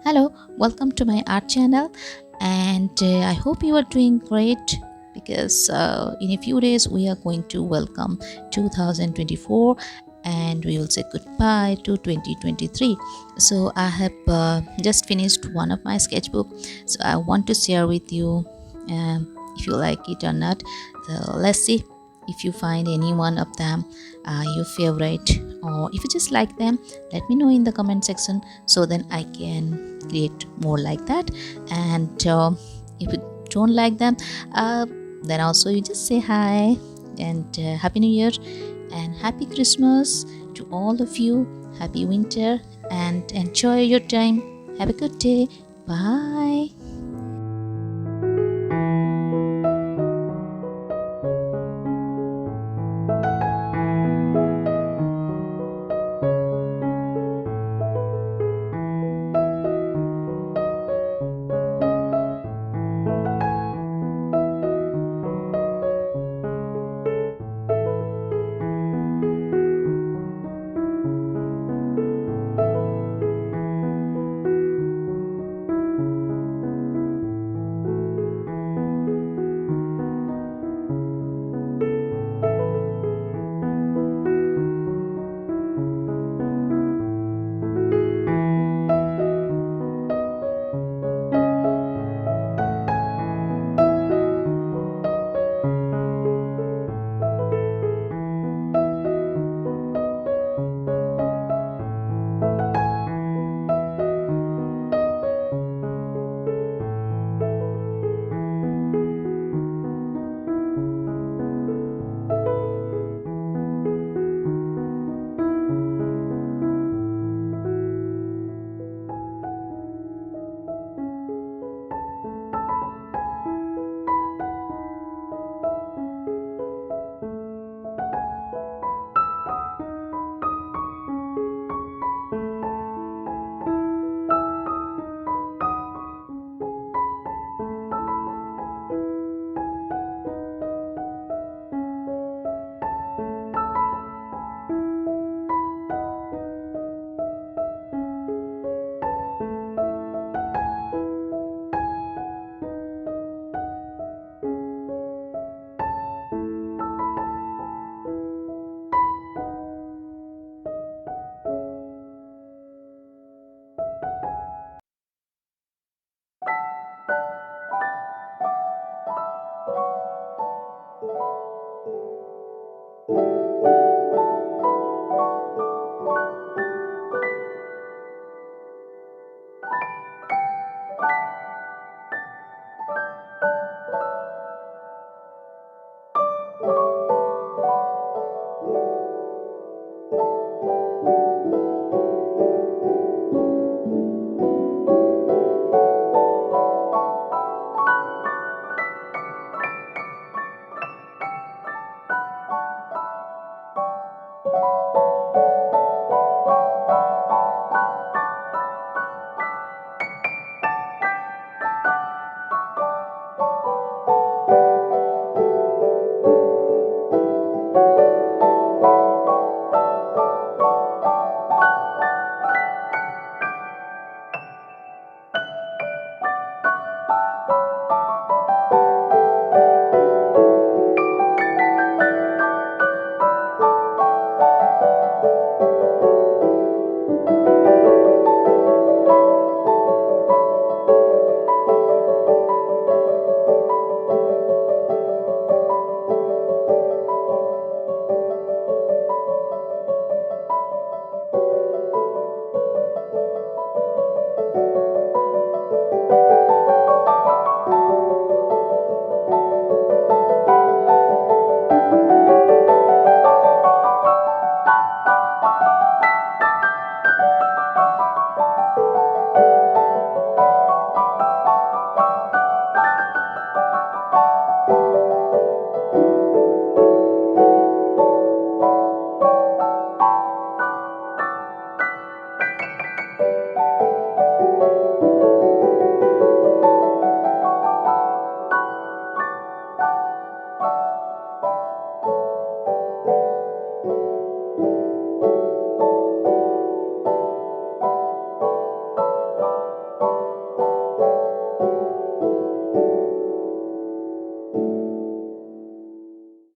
Hello, welcome to my art channel, and I hope you are doing great because in a few days we are going to welcome 2024 and we will say goodbye to 2023. So, I have just finished one of my sketchbook, so I want to share with you if you like it or not. So, let's see if you find any one of them your favorite, or if you just like them, let me know in the comment section so then I can create more like that. And if you don't like them, uh, then also you just say hi and happy new year and happy Christmas to all of you. Happy winter and enjoy your time. Have a good day. Bye.